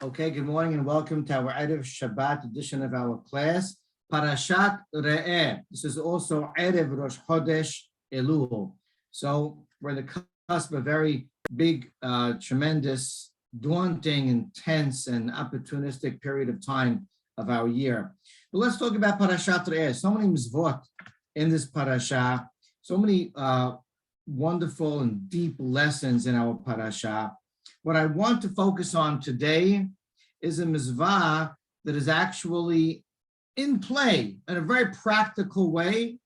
Okay, good morning and welcome to our Erev Shabbat edition of our class, Perashat Re'eh. This is also Erev Rosh Chodesh Elul. So we're in the cusp of a very big, tremendous, daunting, intense, and opportunistic period of time of our year. But let's talk about Perashat Re'eh. So many mitzvot in this parasha, so many wonderful and deep lessons in our parasha. What I want to focus on today is a mitzvah that is actually in play in a very practical way,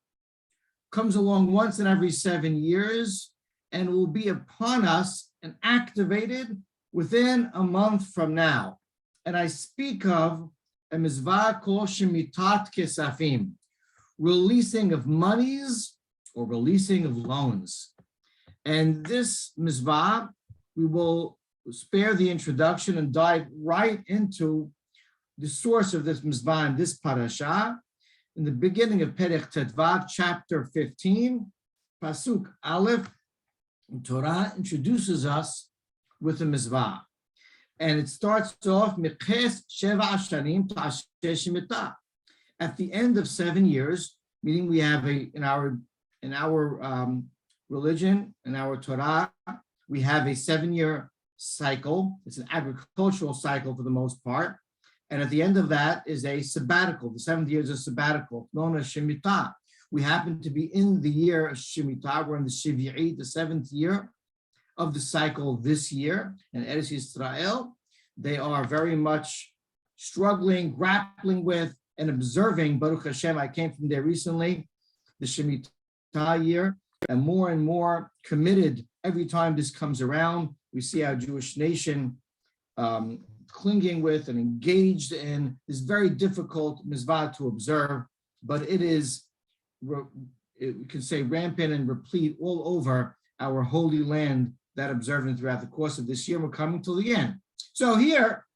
comes along once in every 7 years, and will be upon us and activated within a month from now. And I speak of a mitzvah called Shemitat Kesafim, releasing of monies or releasing of loans. And this mitzvah, we will spare the introduction and dive right into the source of this mitzvah in this parasha. In the beginning of Perek Tetvav, chapter 15, Pasuk Aleph, Torah introduces us with a mitzvah. And it starts off, Meches Sheva Shanim Ta'asher Shemitah. At the end of 7 years, meaning we have in our religion, in our Torah, we have a 7-year cycle. It's an agricultural cycle for the most part. And at the end of that is a sabbatical. The 7th year is a sabbatical, known as Shemitah. We happen to be in the year of Shemitah. We're in the Shivi'i, the 7th year of the cycle this year. And Eretz Yisrael, they are very much struggling, grappling with, and observing. Baruch Hashem, I came from there recently, the Shemitah year, and more committed every time this comes around. We see our Jewish nation clinging with and engaged in this very difficult mitzvah to observe, but it is, we can say, rampant and replete all over our holy land, that observant throughout the course of this year. We're coming to the end. So here,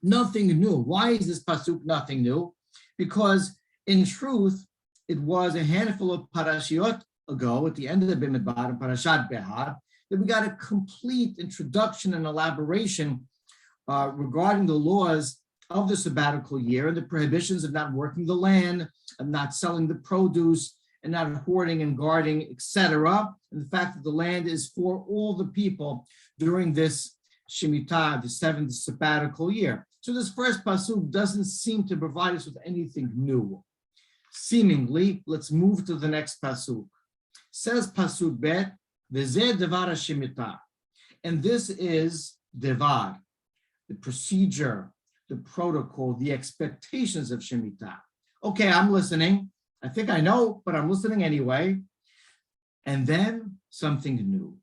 nothing new. Why is this pasuk nothing new? Because in truth, it was a handful of parashiot ago at the end of the Bimidbar, Parashat Behar, that we got a complete introduction and elaboration regarding the laws of the sabbatical year and the prohibitions of not working the land, of not selling the produce, and not hoarding and guarding, etc. And the fact that the land is for all the people during this Shemitah, the 7th sabbatical year. So this first pasuk doesn't seem to provide us with anything new. Seemingly, let's move to the next pasuk. Says pasuk bet, V'zeh devar Shemitah. And this is devar, the procedure, the protocol, the expectations of Shemitah. Okay, I'm listening. I think I know, but I'm listening anyway. And then something new.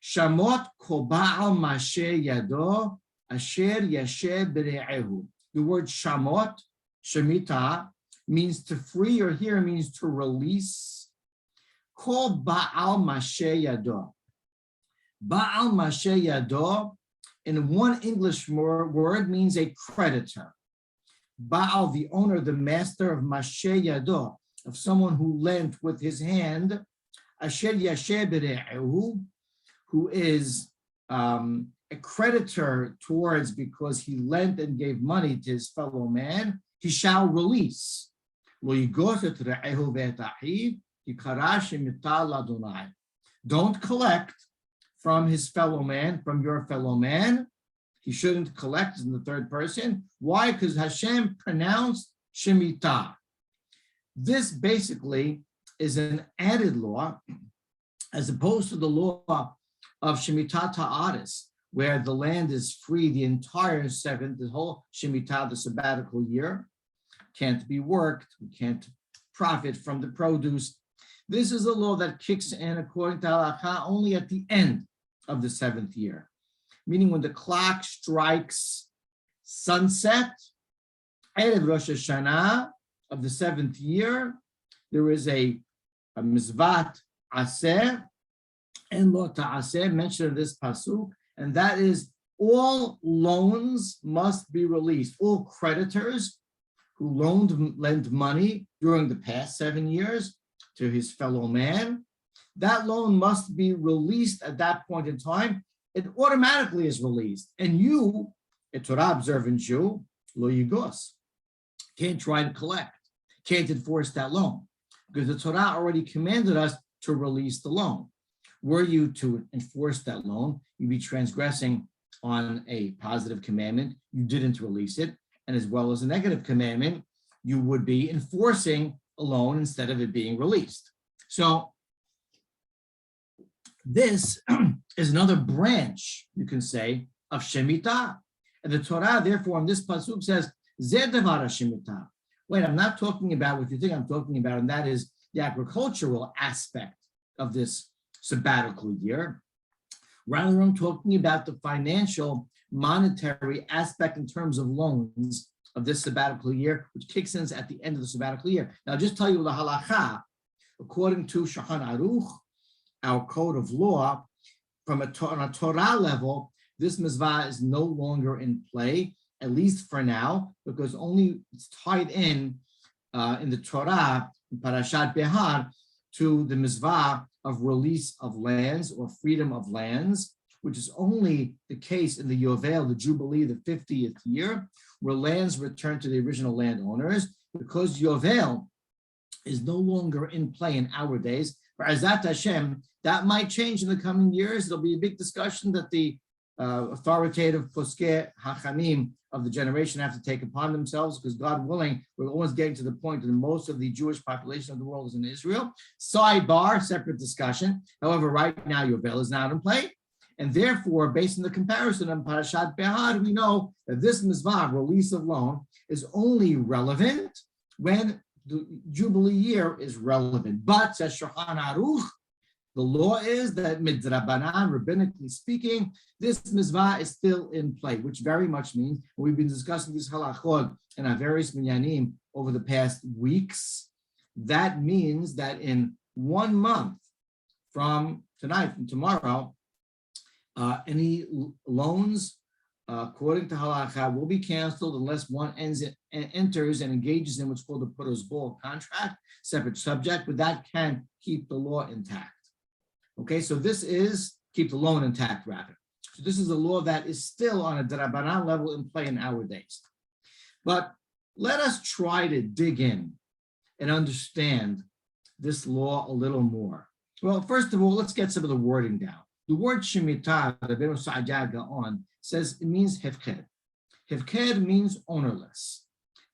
Shamot kol ba'al mashe yado asher yasher b're'ehu. The word shamot, Shemitah, means to free, or here means to release. Kol ba'al mashe yado. Ba'al mashe yado, in one English word, means a creditor. Baal, the owner, the master of mashe yado, of someone who lent with his hand. Asher yasher b're'ehu, who is a creditor towards, because he lent and gave money to his fellow man, he shall release. Lo yigot et re'ehu ve'et achiv. Don't collect from his fellow man, from your fellow man. He shouldn't collect in the third person. Why? Because Hashem pronounced Shemitah. This basically is an added law, as opposed to the law of Shemitah Ta'aris, where the land is free the entire 7th, the whole Shemitah, the sabbatical year, can't be worked, we can't profit from the produce. This is a law that kicks in, according to halakha, only at the end of the 7th year, meaning when the clock strikes sunset, Erev Rosh Hashanah of the 7th year, there is a mizvat aseh and lo ta'aseh mentioned in this pasuk, and that is all loans must be released. All creditors who lend money during the past 7 years to his fellow man, that loan must be released at that point in time. It automatically is released. And you A Torah observant Jew, lo yigos, can't try to collect, can't enforce that loan, because the Torah already commanded us to release the loan. Were you to enforce that loan, you'd be transgressing on a positive commandment, you didn't release it, and as well as a negative commandment, you would be enforcing a loan instead of it being released. So this is another branch, you can say, of Shemitah. And the Torah, therefore, in this pasuk says, Zeh devar Shemitah. Wait, I'm not talking about what you think I'm talking about, and that is the agricultural aspect of this sabbatical year. Rather, I'm talking about the financial, monetary aspect in terms of loans of this sabbatical year, which kicks in at the end of the sabbatical year. Now, I'll just tell you the halacha, according to Shulchan Aruch, our code of law, on a Torah level, this mitzvah is no longer in play, at least for now, because only it's tied in the Torah, in Perashat Behar, to the mitzvah of release of lands or freedom of lands, which is only the case in the Yovel, the Jubilee, the 50th year, where lands return to the original landowners, because Yovel is no longer in play in our days. For Azat Hashem, that might change in the coming years. There'll be a big discussion that the authoritative Poskei Hachamim of the generation have to take upon themselves, because God willing, we're almost getting to the point that most of the Jewish population of the world is in Israel. Sidebar, separate discussion. However, right now, Yovel is not in play. And therefore, based on the comparison of Parashat Behar, we know that this mitzvah, release of loan, is only relevant when the Jubilee year is relevant. But, says Shulchan Aruch, the law is that midrabanan, rabbinically speaking, this mitzvah is still in play, which very much means, we've been discussing this halachot in our various minyanim over the past weeks. That means that in 1 month from tonight, from tomorrow, any loans, according to halacha, will be canceled unless one enters and engages in what's called the putter's ball contract, separate subject, but that can keep the law intact. Okay, so this is, keep the loan intact rather. So this is a law that is still on a D'Rabbanan level in play in our days. But let us try to dig in and understand this law a little more. Well, first of all, let's get some of the wording down. The word Shemitah, the Rabbeinu Sa'adia Gaon, says it means hefked. Hefked means ownerless.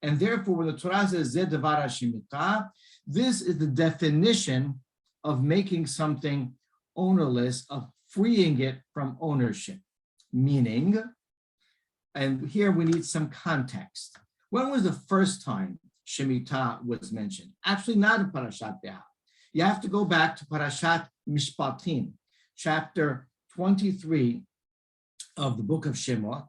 And therefore, when the Torah says Zeh devar Shemitah, this is the definition of making something ownerless, of freeing it from ownership. Meaning, and here we need some context. When was the first time Shemitah was mentioned? Actually, not in Perashat Behar. You have to go back to Perashat Mishpatim, chapter 23 of the book of Shemot,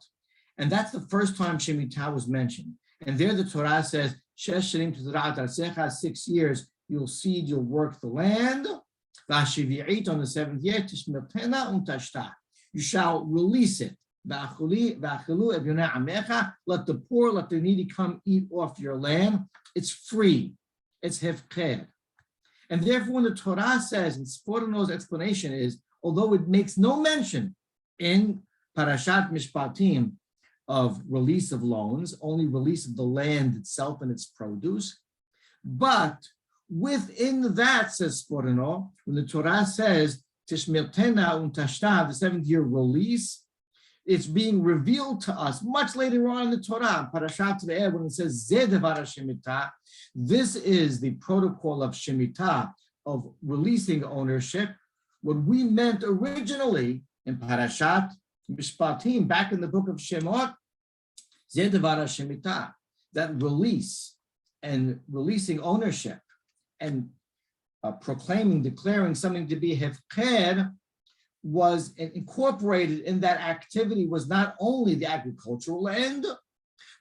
and that's the first time Shemitah was mentioned. And there the Torah says, 6 years, you'll seed, you'll work the land. On the 7th year, you shall release it. Let the poor, let the needy come eat off your land. It's free. It's hefked. And therefore, when the Torah says, and Sforno's explanation is, although it makes no mention in Parashat Mishpatim of release of loans, only release of the land itself and its produce, but within that, says Sforno, when the Torah says, Tishmirtena untashta, the 7th year release, it's being revealed to us much later on in the Torah, Parashat Ve'eh, when it says Zeh devar Shemitah, this is the protocol of Shemitah, of releasing ownership. What we meant originally in Parashat Mishpatim, back in the book of Shemot, Zeh devar Shemitah, that release and releasing ownership and proclaiming, declaring something to be hefked, was incorporated in that activity, was not only the agricultural end,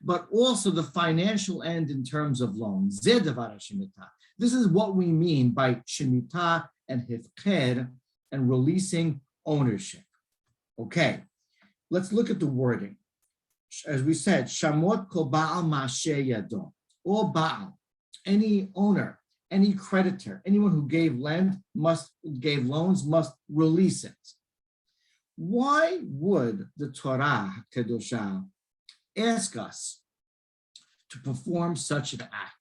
but also the financial end in terms of loans. Zeh devar Shemitah. This is what we mean by Shemitah and hefked and releasing ownership. Okay, let's look at the wording. As we said, Shamot kol ba'al ma'aseh yado. All ba'al, any owner, any creditor, anyone who gave loans must release it. Why would the Torah Kedosha ask us to perform such an act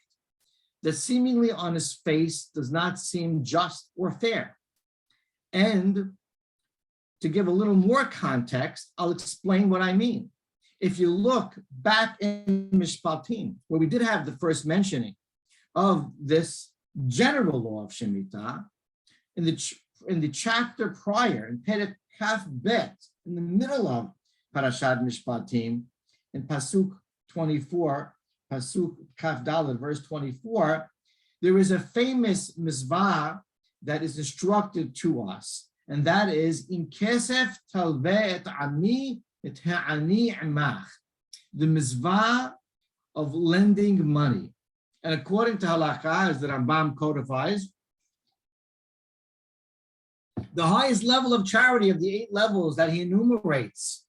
that seemingly on his face does not seem just or fair. And to give a little more context, I'll explain what I mean. If you look back in Mishpatim, where we did have the first mentioning of this general law of Shemitah, in the chapter prior, in Perek Kaf Bet, in the middle of Perashat Mishpatim, in Pasuk 24, Pasuk Kaf Dalet, verse 24, there is a famous mizvah that is instructed to us, and that is in Kesef Talve et Ani et Ha'ani Amach, the mizvah of lending money. And according to halakha, as the Rambam codifies, the highest level of charity of the 8 levels that he enumerates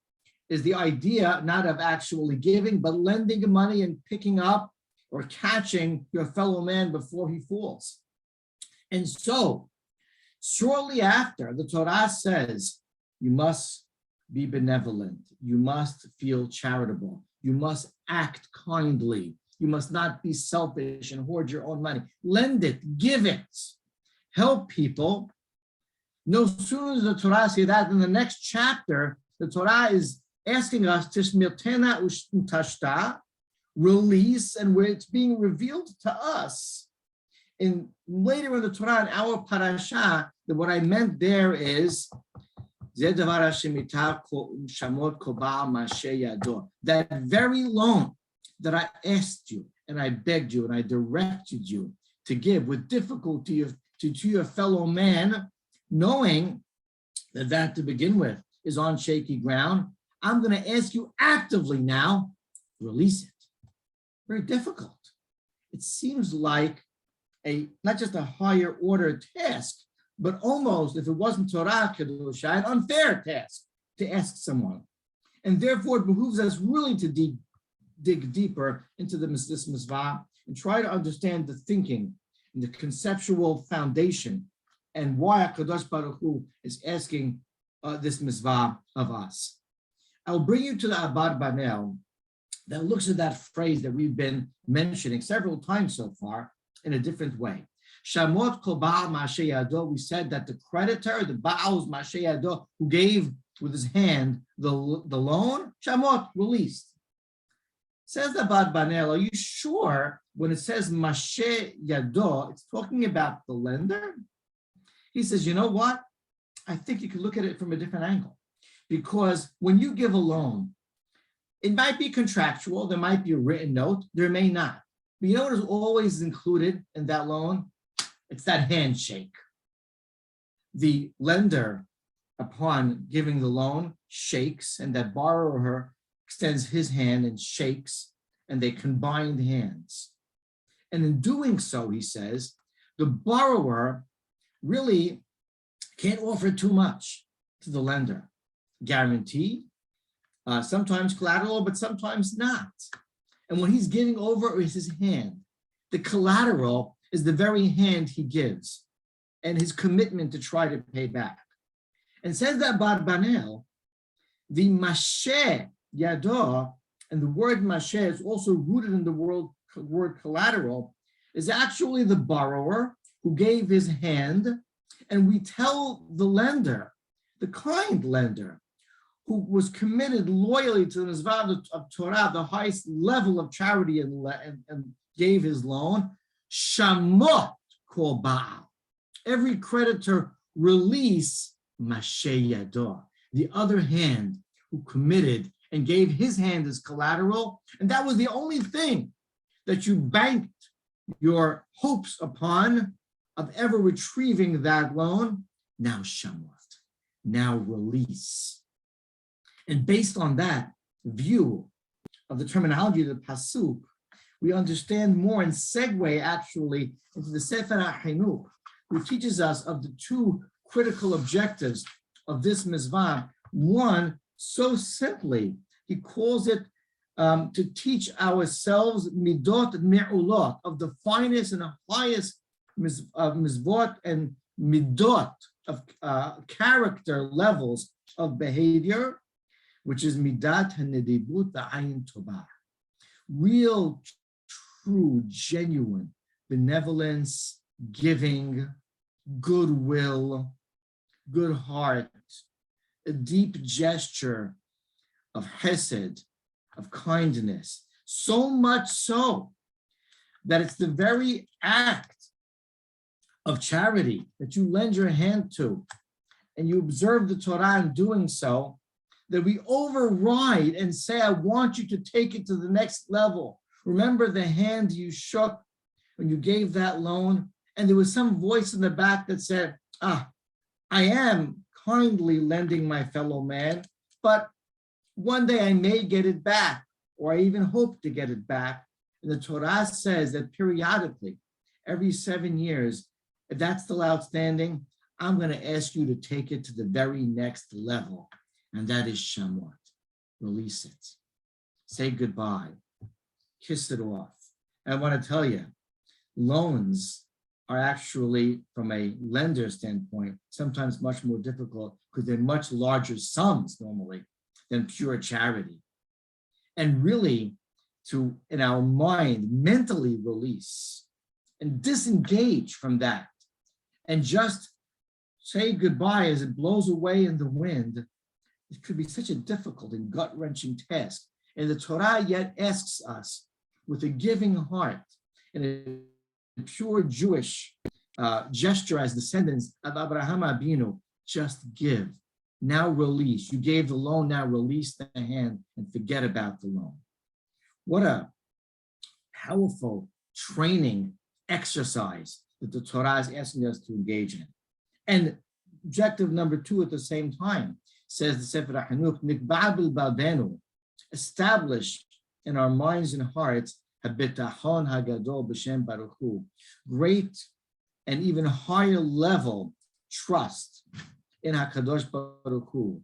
is the idea not of actually giving, but lending money and picking up or catching your fellow man before he falls. And so, shortly after, the Torah says, you must be benevolent, you must feel charitable, you must act kindly, you must not be selfish and hoard your own money. Lend it, give it, help people. No sooner does the Torah say that, in the next chapter, the Torah is asking us to shmirtena u'tashta, release, and where it's being revealed to us. And later in the Torah, in our parasha, that what I meant there is that very loan that I asked you and I begged you and I directed you to give with difficulty to your fellow man, knowing that to begin with is on shaky ground, I'm going to ask you actively now, release it. Very difficult. It seems like not just a higher order task, but almost, if it wasn't Torah Kedusha, an unfair task to ask someone. And therefore, it behooves us really to dig deeper into this mitzvah and try to understand the thinking and the conceptual foundation and why HaKadosh Baruch Hu is asking this mitzvah of us. I'll bring you to the Abad Banel that looks at that phrase that we've been mentioning several times so far in a different way. Shamot kol ba'al ma'aseh yado, we said that the creditor, the ba'al's ma'aseh yado, who gave with his hand the loan, Shamot, released. Says the Abad Banel, are you sure when it says ma'aseh yado, it's talking about the lender? He says, you know what? I think you could look at it from a different angle. Because when you give a loan, it might be contractual, there might be a written note, there may not. But you know what is always included in that loan? It's that handshake. The lender, upon giving the loan, shakes, and that borrower extends his hand and shakes, and they combine hands. And in doing so, he says, the borrower really can't offer too much to the lender. Guaranteed, sometimes collateral, but sometimes not. And what he's giving over is his hand. The collateral is the very hand he gives and his commitment to try to pay back. And says that Abad Banel, the masheh yado, and the word masheh is also rooted in the word collateral, is actually the borrower who gave his hand. And we tell the lender, the kind lender, who was committed loyally to the mitzvah of Torah, the highest level of charity, and gave his loan, Shamot kol ba'al. Every creditor release masheh yado, the other hand who committed and gave his hand as collateral, and that was the only thing that you banked your hopes upon of ever retrieving that loan. Now Shamot, now release. And based on that view of the terminology of the Pasuk, we understand more and segue actually into the Sefer HaChinuch, who teaches us of the two critical objectives of this mitzvah. One, so simply, he calls it to teach ourselves midot me'ulot, of the finest and the highest mizvot and midot of character levels of behavior. which is midat hanedibut ba'ayin tovah, real, true, genuine benevolence, giving, goodwill, good heart, a deep gesture of chesed, of kindness, so much so that it's the very act of charity that you lend your hand to, and you observe the Torah in doing so, that we override and say, I want you to take it to the next level. Remember the hand you shook when you gave that loan, and there was some voice in the back that said, I am kindly lending my fellow man, but one day I may get it back, or I even hope to get it back. And the Torah says that periodically, every 7 years, if that's still outstanding, I'm going to ask you to take it to the very next level. And that is shamot. Release it. Say goodbye. Kiss it off. And I want to tell you, loans are actually, from a lender standpoint, sometimes much more difficult because they're much larger sums normally than pure charity. And really, to, in our mind, mentally release and disengage from that and just say goodbye as it blows away in the wind, it could be such a difficult and gut-wrenching task. And the Torah yet asks us with a giving heart and a pure Jewish gesture as descendants of Abraham Abinu, just give. Now release. You gave the loan, now release the hand and forget about the loan. What a powerful training exercise that the Torah is asking us to engage in. And objective number 2 at the same time says the Sefer HaChinuch, Nikba b'lbabenu, establish in our minds and hearts habitachon hagadol b'shem Baruch Hu, great and even higher level trust in HaKadosh Baruch Hu,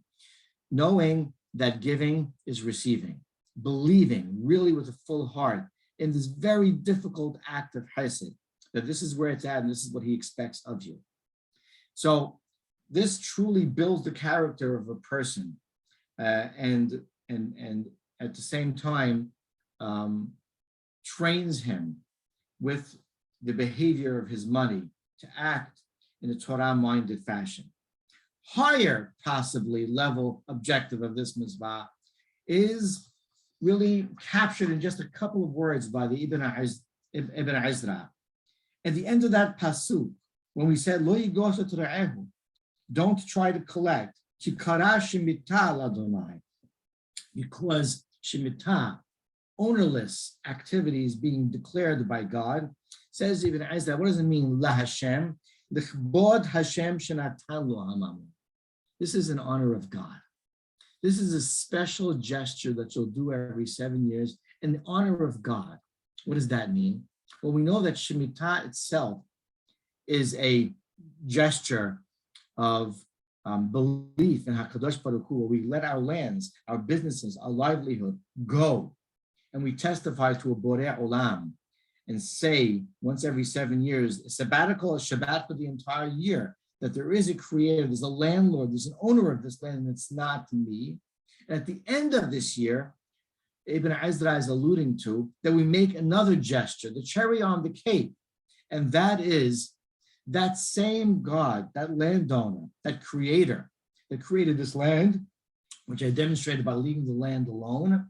knowing that giving is receiving, believing really with a full heart in this very difficult act of chesed, that this is where it's at and this is what he expects of you. So this truly builds the character of a person, and at the same time trains him with the behavior of his money to act in a Torah-minded fashion. Higher, possibly, level objective of this mitzvah is really captured in just a couple of words by the Ibn Ezra. At the end of that pasuk, when we said, Lo yigosa t'ra'ehu, don't try to collect, Kikara shemitah l'Adonai, because shemitah, ownerless activities being declared by God, says Ibn Ezra, what does it mean, la Hashem? L'chbod Hashem shenatan lo hamamu. This is in honor of God. This is a special gesture that you'll do every 7 years in honor of God. What does that mean? Well, we know that Shemitah itself is a gesture of belief in HaKadosh Baruch Hu, where we let our lands, our businesses, our livelihood go. And we testify to a Borei Olam and say once every 7 years, a sabbatical, a Shabbat for the entire year, that there is a creator, there's a landlord, there's an owner of this land, and it's not me. And at the end of this year, Ibn Ezra is alluding to that we make another gesture, the cherry on the cake, and that is that same God, that landowner, that creator that created this land, which I demonstrated by leaving the land alone.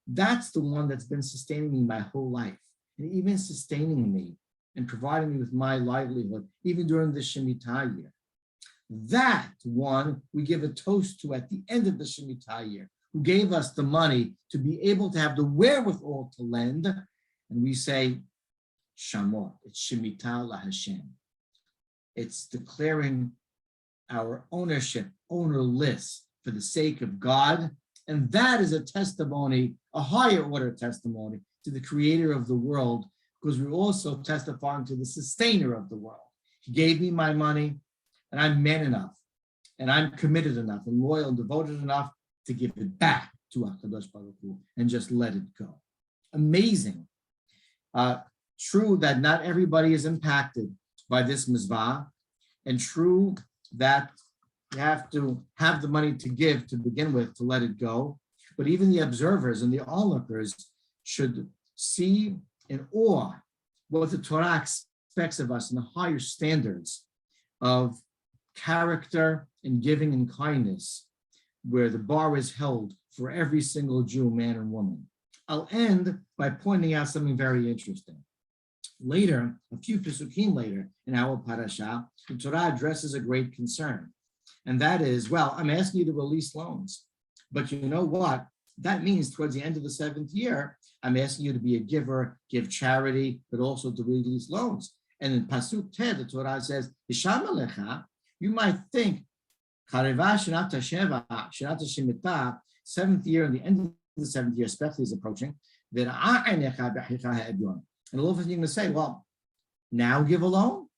That's the one that's been sustaining me my whole life, and even sustaining me and providing me with my livelihood, even during the Shemitah year. That one we give a toast to at the end of the Shemitah year, who gave us the money to be able to have the wherewithal to lend. And we say, Shamot, it's Shemitah la Hashem. It's declaring our ownership, ownerless, for the sake of God. And that is a testimony, a higher order testimony to the creator of the world, because we're also testifying to the sustainer of the world. He gave me my money, and I'm man enough, and I'm committed enough, and loyal and devoted enough to give it back to HaKadosh Baruch Hu and just let it go. Amazing. True that not everybody is impacted by this mitzvah, and true that You have to have the money to give to begin with, to let it go. But even the observers and the onlookers should see in awe what the Torah expects of us in the higher standards of character and giving and kindness, where the bar is held for every single Jew, man and woman. I'll end by pointing out something very interesting. Later, a few Pesukim later in our parasha, the Torah addresses a great concern. And that is, well, I'm asking you to release loans. But you know what? That means towards the end of the 7th year, I'm asking you to be a giver, give charity, but also to release loans. And in Pasuk Teh, the Torah says, you might think, 7th year and the end of the 7th year especially is approaching. And all of a sudden you're going to say, well, now give a loan?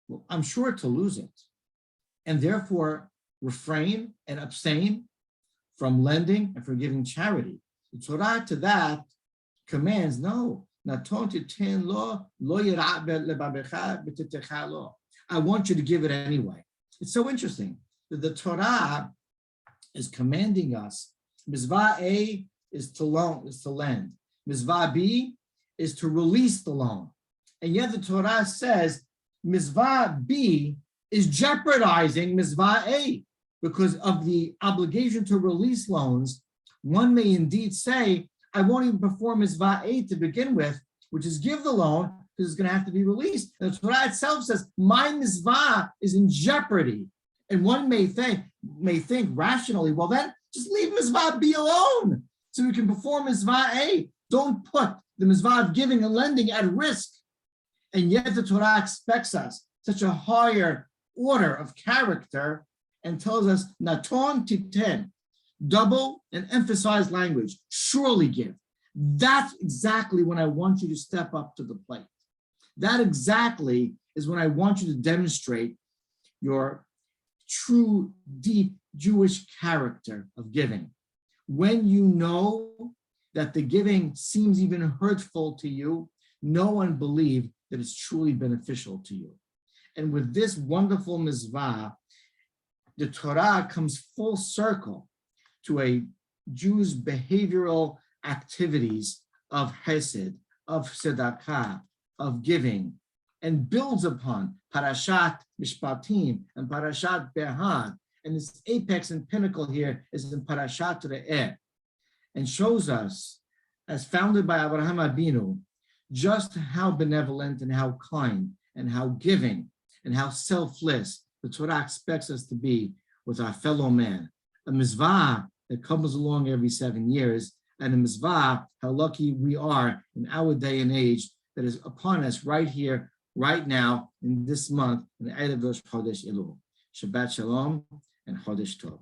Well, I'm sure to lose it. And therefore refrain and abstain from lending and from giving charity. The Torah to that commands, no, I want you to give it anyway. It's so interesting that the Torah is commanding us. Mitzvah A is to loan, is to lend. Mitzvah B is to release the loan. And yet the Torah says Mitzvah B is jeopardizing Mitzvah A because of the obligation to release loans. One may indeed say, I won't even perform Mitzvah A to begin with, which is give the loan because it's going to have to be released. And the Torah itself says, my Mitzvah is in jeopardy. And one may think rationally, well, then just leave Mitzvah B alone so we can perform Mitzvah A. Don't put the Mitzvah of giving and lending at risk. And yet the Torah expects us such a higher order of character and tells us, Naton titen, double and emphasize language, surely give. That's exactly when I want you to step up to the plate. That exactly is when I want you to demonstrate your true, deep Jewish character of giving. When you know that the giving seems even hurtful to you, know and believe that it's truly beneficial to you. And with this wonderful mitzvah, the Torah comes full circle to a Jew's behavioral activities of chesed, of tzedakah, of giving, and builds upon Parashat Mishpatim and Parashat Behad. And its apex and pinnacle here is in Parashat Re'eh, and shows us, as founded by Abraham Abinu, just how benevolent and how kind and how giving and how selfless the Torah expects us to be with our fellow man. A mitzvah that comes along every 7 years, and a mitzvah, how lucky we are in our day and age that is upon us right here, right now, in this month, in the Erev Rosh Chodesh Elul. Shabbat Shalom and Chodesh Tov.